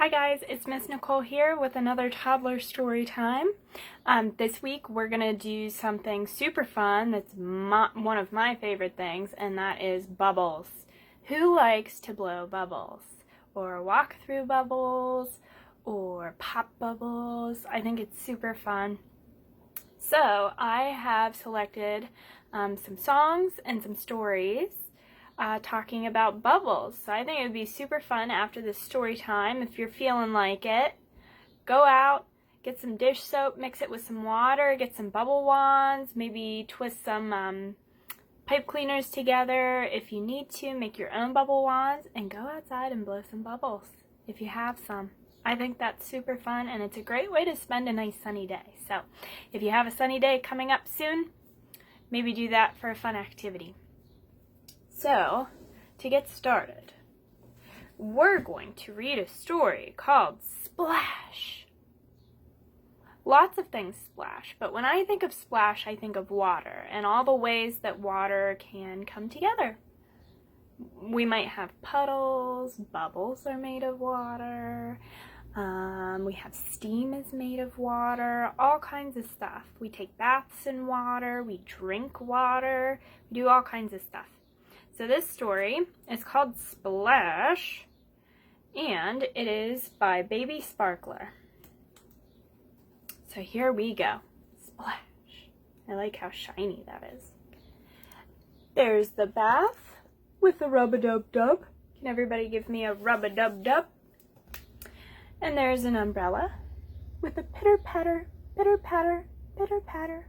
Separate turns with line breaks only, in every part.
Hi guys, it's Miss Nicole here with another toddler story time. This week we're going to do something super fun that's one of my favorite things, and that is bubbles. Who likes to blow bubbles? Or walk through bubbles? Or pop bubbles? I think it's super fun. So I have selected some songs and some stories talking about bubbles. So I think it would be super fun after this story time. If you're feeling like it, go out, get some dish soap, mix it with some water, get some bubble wands, maybe twist some pipe cleaners together if you need to, make your own bubble wands, and go outside and blow some bubbles if you have some. I think that's super fun, and it's a great way to spend a nice sunny day. So if you have a sunny day coming up soon, maybe do that for a fun activity. So, to get started, we're going to read a story called Splash. Lots of things splash, but when I think of splash, I think of water and all the ways that water can come together. We might have puddles, bubbles are made of water, we have steam is made of water, all kinds of stuff. We take baths in water, we drink water, we do all kinds of stuff. So this story is called Splash, and it is by Baby Sparkler. So here we go. Splash. I like how shiny that is. There's the bath with the rub-a-dub-dub. Can everybody give me a rub-a-dub-dub? And there's an umbrella with a pitter-patter, pitter-patter, pitter-patter.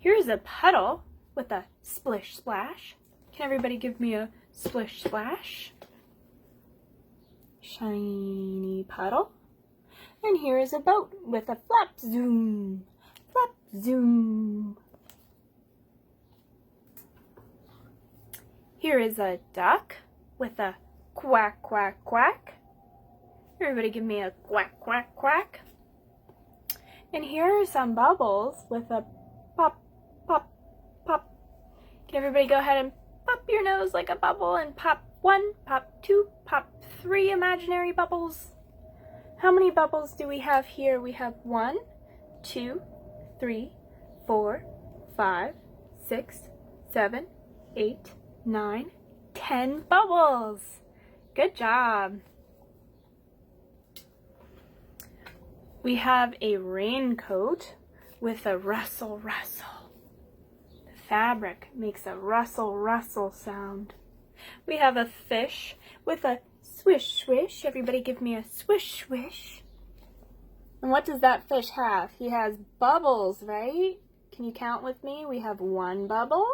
Here's a puddle with a splish splash. Can everybody give me a splish splash? Shiny puddle. And here is a boat with a flap zoom. Flap zoom. Here is a duck with a quack quack quack. Everybody give me a quack quack quack. And here are some bubbles with a pop pop pop. Can everybody go ahead and pop your nose like a bubble and pop 1, pop 2, pop 3 imaginary bubbles. How many bubbles do we have here? We have 1, 2, 3, 4, 5, 6, 7, 8, 9, 10 bubbles. Good job. We have a raincoat with a rustle rustle. Fabric makes a rustle rustle sound. We have a fish with a swish swish. Everybody give me a swish swish. And what does that fish have? He has bubbles, right? Can you count with me? We have 1 bubble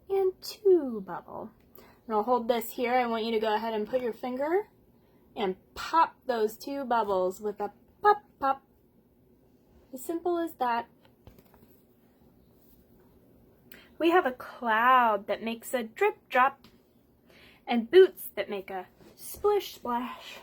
and 2 bubble. And I'll hold this here. I want you to go ahead and put your finger and pop those 2 bubbles with a pop pop. As simple as that. We have a cloud that makes a drip drop and boots that make a splish splash.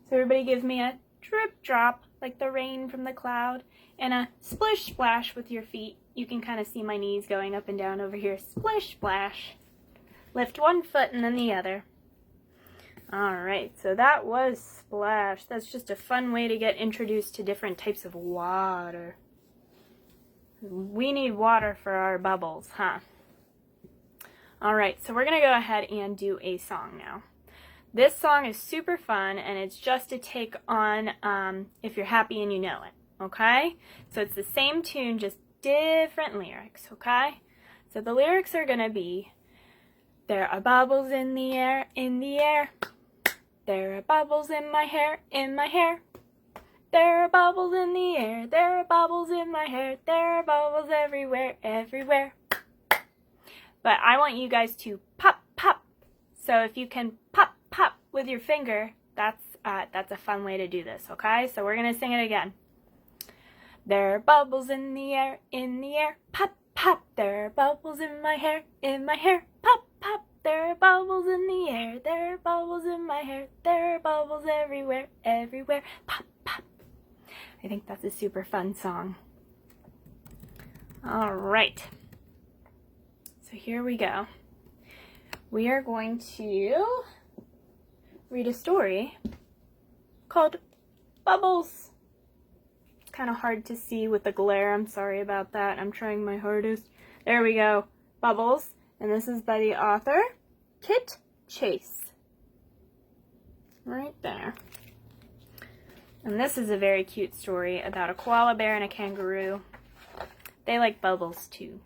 So everybody give me a drip drop like the rain from the cloud and a splish splash with your feet. You can kind of see my knees going up and down over here. Splish splash. Lift one foot and then the other. Alright, so that was Splash. That's just a fun way to get introduced to different types of water. We need water for our bubbles, huh? Alright, so we're going to go ahead and do a song now. This song is super fun, and it's just a take on If You're Happy and You Know It, okay? So it's the same tune, just different lyrics, okay? So the lyrics are going to be, there are bubbles in the air, in the air. There are bubbles in my hair, in my hair. There are bubbles in the air, there are bubbles in my hair, there are bubbles everywhere, everywhere. But I want you guys to pop, pop. So if you can pop, pop with your finger, that's a fun way to do this, okay? So we're going to sing it again. There are bubbles in the air, pop, pop. There are bubbles in my hair, pop, pop. There are bubbles in the air, there are bubbles in my hair, there are bubbles everywhere, everywhere, pop, pop. I think that's a super fun song. All right. So here we go. we are going to read a story called Bubbles. It's kind of hard to see with the glare. I'm sorry about that. I'm trying my hardest. There we go. Bubbles. And this is by the author, Kit Chase. Right there. And this is a very cute story about a koala bear and a kangaroo. They like bubbles too.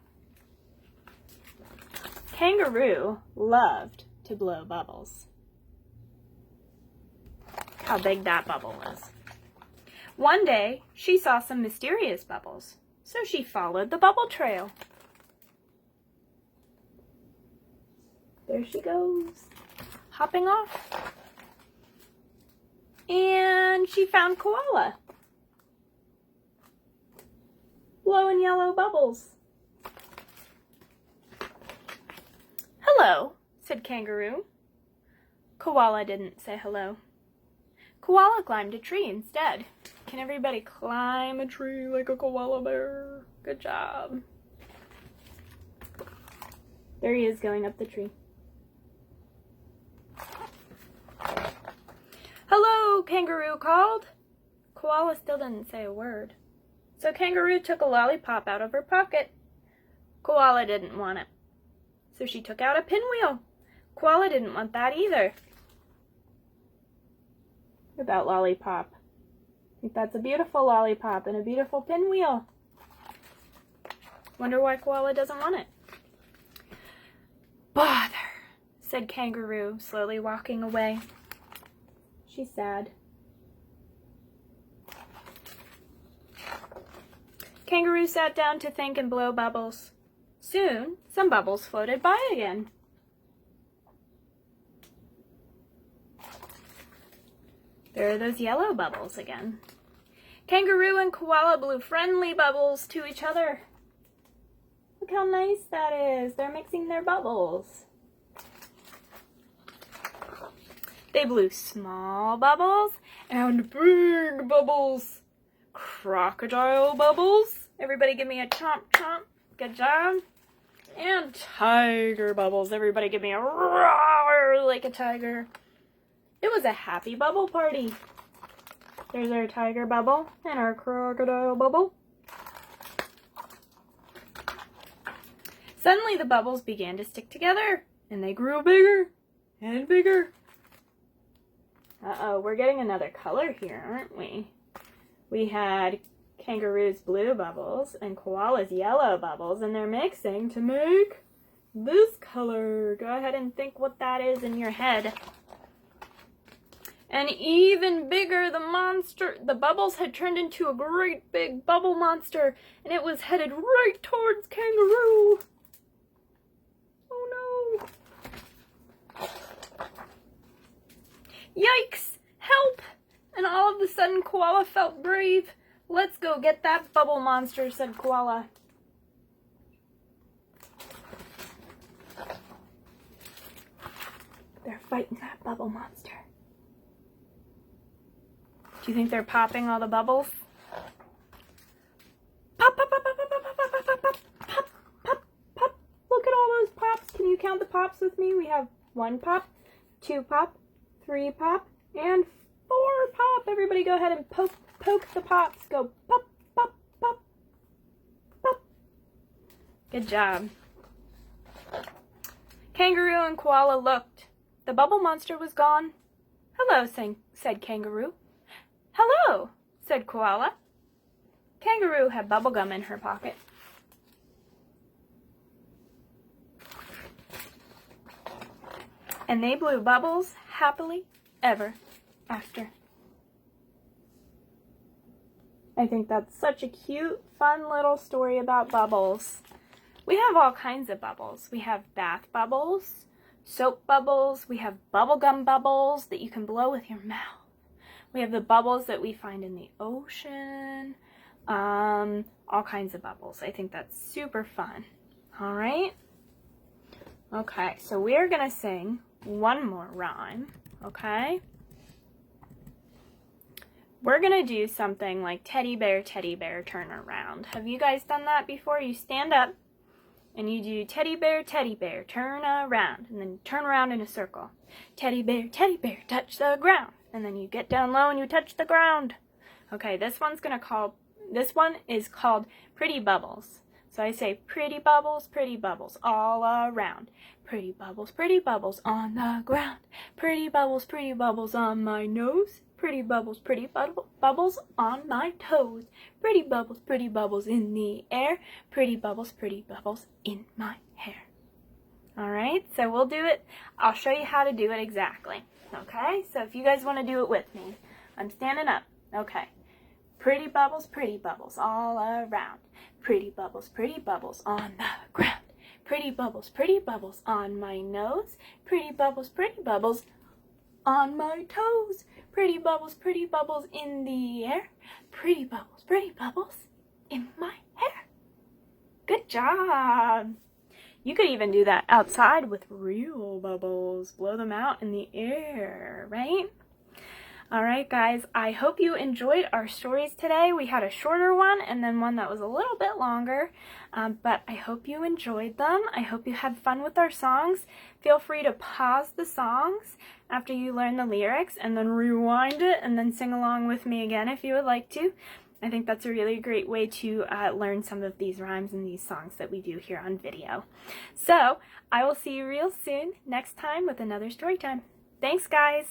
Kangaroo loved to blow bubbles. How big that bubble was. One day, she saw some mysterious bubbles, so she followed the bubble trail. There she goes, hopping off. And she found Koala, blowing yellow bubbles. Hello, said Kangaroo. Koala didn't say hello. Koala climbed a tree instead. Can everybody climb a tree like a koala bear? Good job. There he is going up the tree. Hello, Kangaroo called. Koala still didn't say a word. So Kangaroo took a lollipop out of her pocket. Koala didn't want it. So she took out a pinwheel. Koala didn't want that either. Look at that lollipop. I think that's a beautiful lollipop and a beautiful pinwheel. Wonder why Koala doesn't want it. Bother, said Kangaroo, slowly walking away. She's sad. Kangaroo sat down to think and blow bubbles. Soon, some bubbles floated by again. There are those yellow bubbles again. Kangaroo and Koala blew friendly bubbles to each other. Look how nice that is. They're mixing their bubbles. They blew small bubbles and big bubbles. Crocodile bubbles. Everybody give me a chomp chomp. Good job. And tiger bubbles. Everybody give me a roar like a tiger. It was a happy bubble party. There's our tiger bubble and our crocodile bubble. Suddenly the bubbles began to stick together and they grew bigger and bigger. Uh-oh, we're getting another color here, aren't we? We had Kangaroo's blue bubbles and Koala's yellow bubbles, and they're mixing to make this color. Go ahead and think what that is in your head. And even bigger, the bubbles had turned into a great big bubble monster, and it was headed right towards Kangaroo. Oh no. Yikes! Help! And all of a sudden, Koala felt brave. Let's go get that bubble monster, said Koala. They're fighting that bubble monster. Do you think they're popping all the bubbles? Pop, pop, pop, pop, pop, pop, pop, pop, pop, pop, pop, pop. Look at all those pops. Can you count the pops with me? We have 1 pop, 2 pop, 3 pop, and 4 pop. Everybody go ahead and poke the pops. Go pop, pop, pop, pop. Good job. Kangaroo and Koala looked. The bubble monster was gone. Hello, said Kangaroo. Hello, said Koala. Kangaroo had bubblegum in her pocket. And they blew bubbles happily ever after. I think that's such a cute, fun little story about bubbles. We have all kinds of bubbles. We have bath bubbles, soap bubbles, we have bubblegum bubbles that you can blow with your mouth. We have the bubbles that we find in the ocean, all kinds of bubbles. I think that's super fun. All right? Okay, so we're going to sing one more rhyme, okay? We're going to do something like teddy bear, turn around. Have you guys done that before? You stand up And you do teddy bear, turn around, and then turn around in a circle. Teddy bear, touch the ground. And then you get down low and you touch the ground. Okay, this one is called Pretty Bubbles. So I say pretty bubbles all around. Pretty bubbles on the ground. Pretty bubbles on my nose. Pretty bubbles on my toes. Pretty bubbles in the air. Pretty bubbles in my hair. Alright, so we'll do it. I'll show you how to do it exactly. Okay, so if you guys want to do it with me, I'm standing up. Okay. Pretty bubbles all around. Pretty bubbles on the ground. Pretty bubbles on my nose. Pretty bubbles on my toes. Pretty bubbles in the air. Pretty bubbles in my hair. Good job! You could even do that outside with real bubbles. Blow them out in the air, right? Alright guys, I hope you enjoyed our stories today. We had a shorter one and then one that was a little bit longer, but I hope you enjoyed them. I hope you had fun with our songs. Feel free to pause the songs after you learn the lyrics and then rewind it and then sing along with me again if you would like to. I think that's a really great way to learn some of these rhymes and these songs that we do here on video. So, I will see you real soon next time with another story time. Thanks guys!